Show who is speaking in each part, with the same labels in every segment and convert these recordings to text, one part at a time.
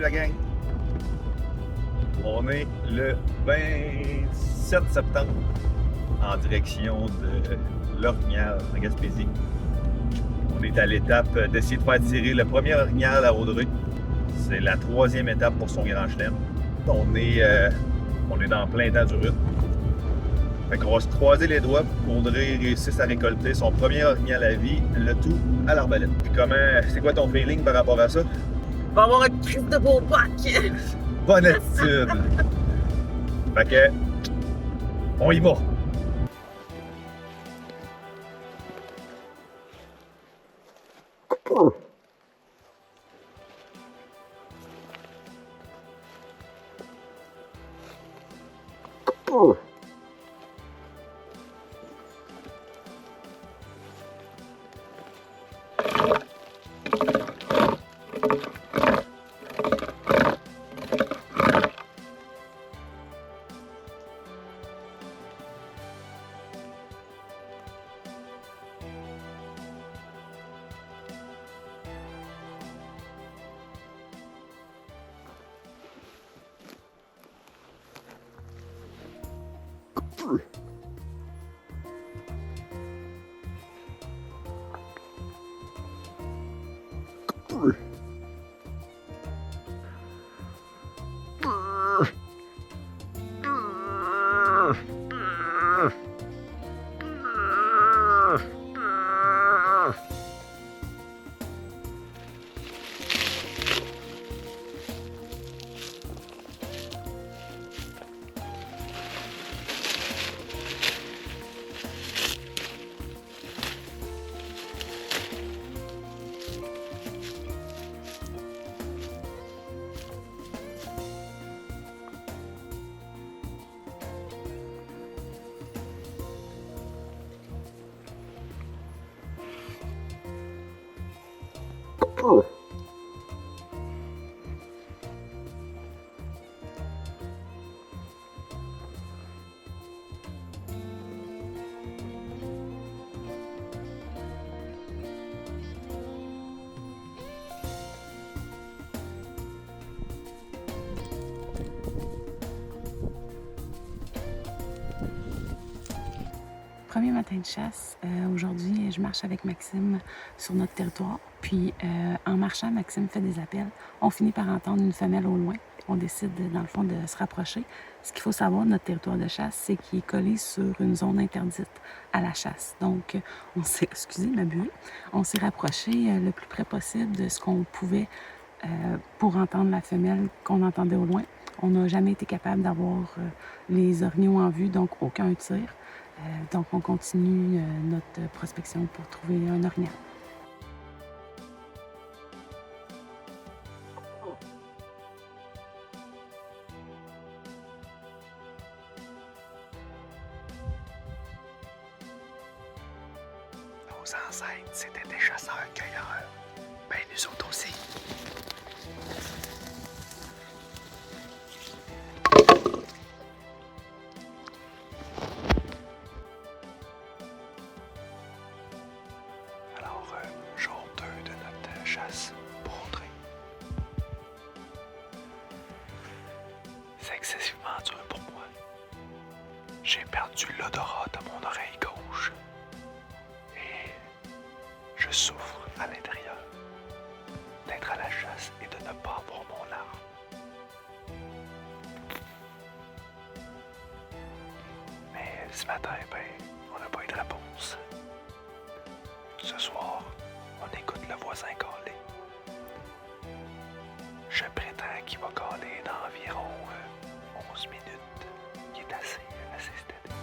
Speaker 1: la gang. On est le 27 septembre en direction de l'Orignal, en Gaspésie. On est à l'étape d'essayer de faire tirer le premier Orignal à Audrey. C'est la 3e étape pour son grand chelem. On est dans plein temps du rut. Fait qu'on va se croiser les doigts pour qu'Audrey réussisse à récolter son premier Orignal à vie, le tout à l'arbalète. Puis c'est quoi ton feeling par rapport à ça?
Speaker 2: On va avoir un crise de beau bac!
Speaker 1: Bonne attitude! Fait que, on y va!
Speaker 3: Premier matin de chasse. Aujourd'hui, je marche avec Maxime sur notre territoire. Puis, en marchant, Maxime fait des appels. On finit par entendre une femelle au loin. On décide, dans le fond, de se rapprocher. Ce qu'il faut savoir de notre territoire de chasse, c'est qu'il est collé sur une zone interdite à la chasse. Donc, on s'est rapproché le plus près possible de ce qu'on pouvait pour entendre la femelle qu'on entendait au loin. On n'a jamais été capable d'avoir les orignaux en vue, donc aucun tir. Donc, on continue notre prospection pour trouver un orignal.
Speaker 4: Nos ancêtres, c'était des chasseurs-cueilleurs. Ben, nous autres aussi. Jour 2 de notre chasse pour Audrey. C'est excessivement dur pour moi. J'ai perdu l'odorat de mon oreille gauche. Et je souffre à l'intérieur d'être à la chasse et de ne pas avoir mon arme. Mais ce matin, on n'a pas eu de réponse. Ce soir, on écoute le voisin caler. Je prétends qu'il va caler dans environ 11 minutes, qui est assez steady.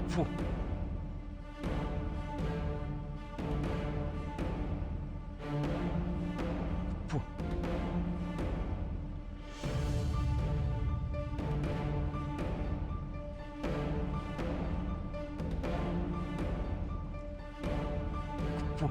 Speaker 4: Fou. Fou. Fou.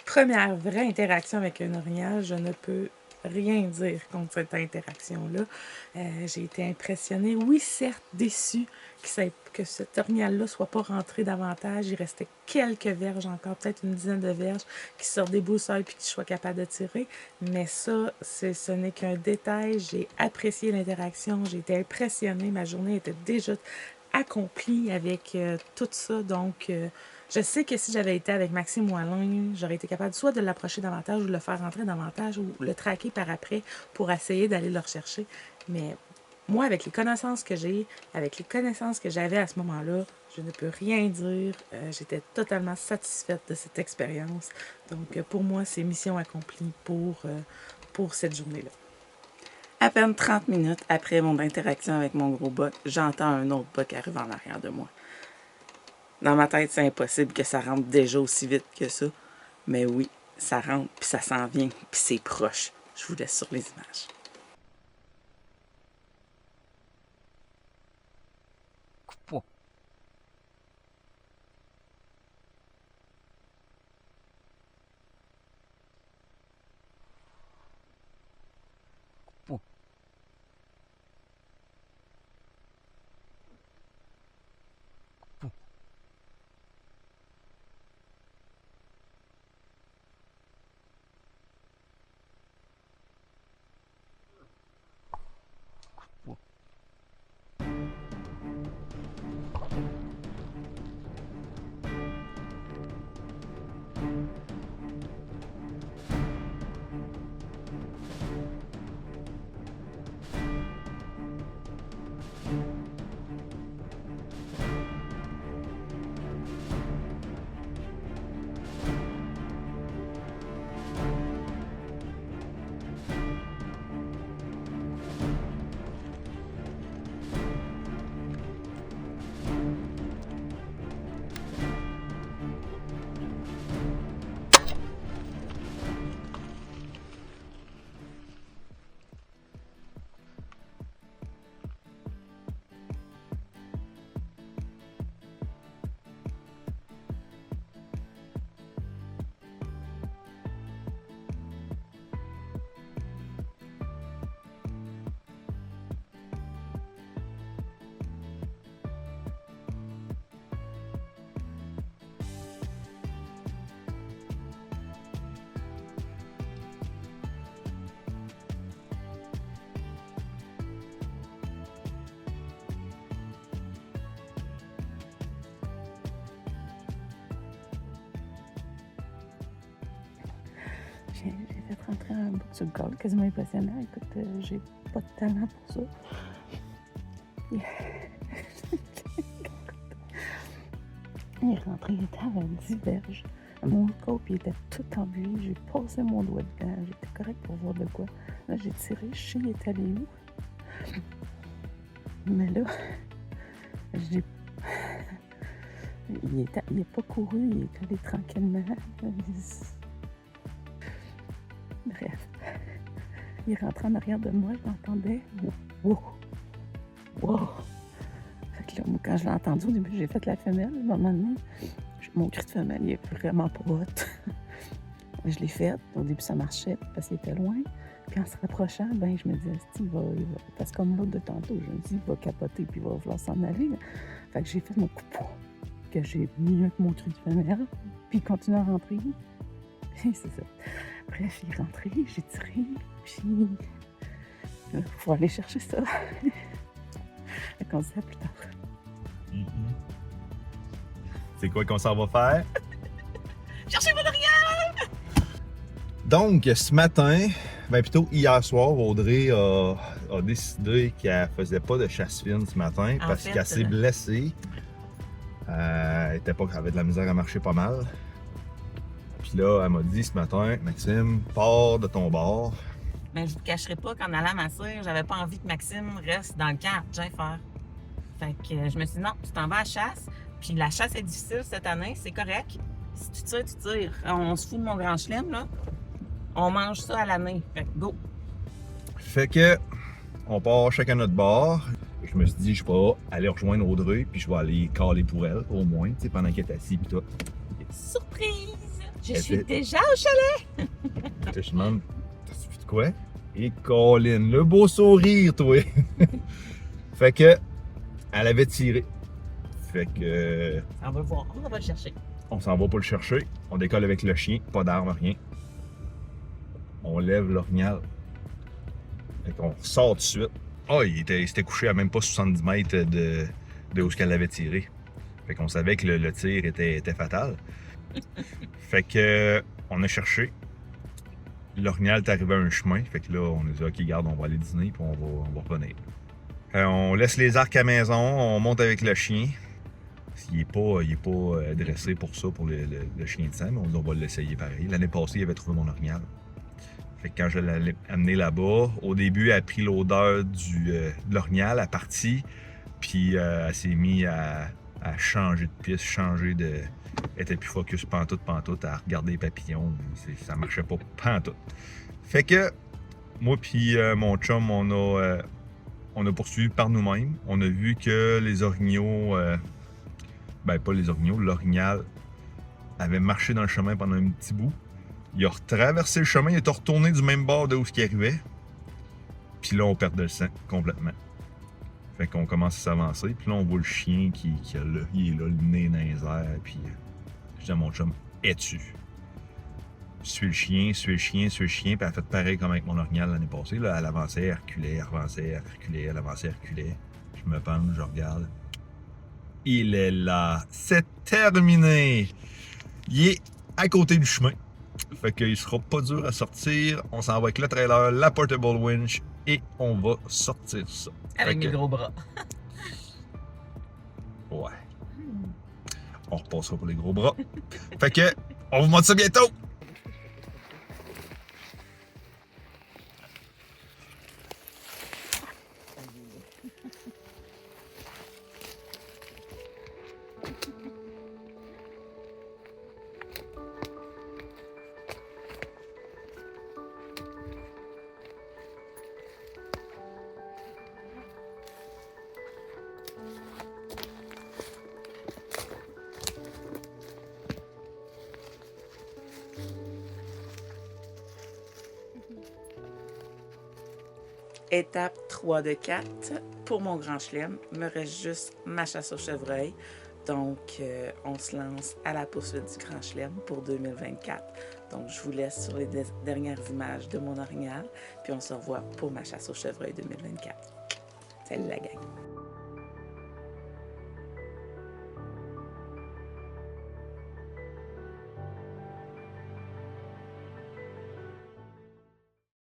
Speaker 5: Première vraie interaction avec un orignal, je ne peux rien dire contre cette interaction-là. J'ai été impressionnée, oui, certes, déçue que cet orignal-là ne soit pas rentré davantage. Il restait quelques verges encore, peut-être une dizaine de verges, qui sortent des broussailles puis que je sois capable de tirer. Mais ça, ce n'est qu'un détail. J'ai apprécié l'interaction, j'ai été impressionnée. Ma journée était déjà accomplie avec tout ça. Donc, je sais que si j'avais été avec Maxime ou Alain, j'aurais été capable soit de l'approcher davantage ou de le faire rentrer davantage ou le traquer par après pour essayer d'aller le rechercher. Mais moi, avec les connaissances que j'ai, avec les connaissances que j'avais à ce moment-là, je ne peux rien dire. J'étais totalement satisfaite de cette expérience. Donc, pour moi, c'est mission accomplie pour cette journée-là.
Speaker 6: À peine 30 minutes après mon interaction avec mon gros boc, j'entends un autre boc arriver en arrière de moi. Dans ma tête, c'est impossible que ça rentre déjà aussi vite que ça. Mais oui, ça rentre, puis ça s'en vient, puis c'est proche. Je vous laisse sur les images.
Speaker 3: J'ai fait rentrer un bout sur le corps, quasiment impressionnant. Écoute, j'ai pas de talent pour ça. Il est rentré, il était à 10 verges. Mon scope, il était tout embué. J'ai passé mon doigt dedans. J'étais correct pour voir de quoi. Là, j'ai tiré, je sais, il est allé où. Mais là, j'ai... Il n'est pas couru, il est allé tranquillement. Bref. il est rentré en arrière de moi, j'entendais wow, wow. Fait que là, moi, quand je l'ai entendu, au début, j'ai fait la femelle. À un moment donné, mon cri de femelle, il est vraiment pas hot. Je l'ai fait. Au début, ça marchait parce qu'il était loin. Puis en se rapprochant, ben, je me disais, il va. Parce que comme l'autre de tantôt, je me dis, il va capoter puis il va vouloir s'en aller. Fait que j'ai fait mon coup de poing, que j'ai mis avec mon cri de femelle. Puis il continue à rentrer. Puis c'est ça. Bref, il est rentré, j'ai tiré. Puis il faut aller chercher ça. Fait qu'on se dit à plus tard.
Speaker 1: C'est quoi qu'on s'en va faire?
Speaker 2: Cherchez mon orignal!
Speaker 1: Donc, ce matin, ben plutôt hier soir, Audrey a décidé qu'elle faisait pas de chasse fine ce matin parce qu'elle s'est blessée. Elle avait de la misère à marcher pas mal. Puis là, elle m'a dit ce matin, Maxime, pars de ton bord.
Speaker 6: Mais je vous cacherai pas qu'en allant à ma sœur, j'avais pas envie que Maxime reste dans le camp à faire. Fait que je me suis dit non, tu t'en vas à la chasse. Puis la chasse est difficile cette année, c'est correct. Si tu tires, tu tires. On se fout de mon grand chelem, là. On mange ça à l'année. Fait que go!
Speaker 1: Fait que, on part chacun notre bord. Je me suis dit, je vais aller rejoindre Audrey, puis je vais aller caler pour elle, au moins, tu sais, pendant qu'elle est assise, puis tout.
Speaker 6: Surprise! Je
Speaker 1: Elle
Speaker 6: suis
Speaker 1: était-
Speaker 6: déjà au chalet!
Speaker 1: Je te demande, t'as-tu vu de quoi? Et Colin, le beau sourire, toi! Fait que, elle avait tiré. Fait que,
Speaker 6: On va le voir, on va le chercher.
Speaker 1: on s'en va pour le chercher. On décolle avec le chien, pas d'arme, rien. On lève l'orignal. Fait qu'on ressort tout de suite. Ah, il s'était couché à même pas 70 mètres de où qu'elle avait tiré. Fait qu'on savait que le tir était fatal. Fait que, on a cherché. L'orignal est arrivé à un chemin. Fait que là, on a dit, OK, garde, on va aller dîner, puis on va revenir. On laisse les arcs à la maison, on monte avec le chien. Il n'est pas dressé pour ça, pour le chien de sang, mais on dit on va l'essayer pareil. L'année passée, il avait trouvé mon orignal. Fait que quand je l'ai amené là-bas, au début, elle a pris l'odeur de l'orignal, elle est partie, puis elle s'est mise à changer de piste, elle était plus focus pantoute, à regarder les papillons. Ça marchait pas pantoute. Fait que, moi puis mon chum, on a poursuivi par nous-mêmes. On a vu que les orignaux, pas les orignaux, l'orignal avait marché dans le chemin pendant un petit bout. Il a retraversé le chemin, il est retourné du même bord de où il arrivait. Puis là, on perdait le sang complètement. Fait qu'on commence à s'avancer. Puis là, on voit le chien qui est là, le nez dans les airs. Puis je dis à mon chum, es-tu? Suis le chien. Puis elle a fait pareil comme avec mon orignal l'année passée. Là, elle avançait, elle reculait, elle avançait, elle reculait. Je me penche, je regarde. Il est là. C'est terminé. Il est à côté du chemin. Fait qu'il sera pas dur à sortir. On s'en va avec le trailer, la portable winch et on va sortir ça.
Speaker 6: Avec mes gros bras.
Speaker 1: Ouais. On repassera pour les gros bras. Fait que, on vous montre ça bientôt!
Speaker 6: Étape 3 de 4. Pour mon grand chelem, il me reste juste ma chasse au chevreuil. Donc, on se lance à la poursuite du grand chelem pour 2024. Donc, je vous laisse sur les dernières images de mon orignal. Puis on se revoit pour ma chasse au chevreuil 2024. Salut la gang!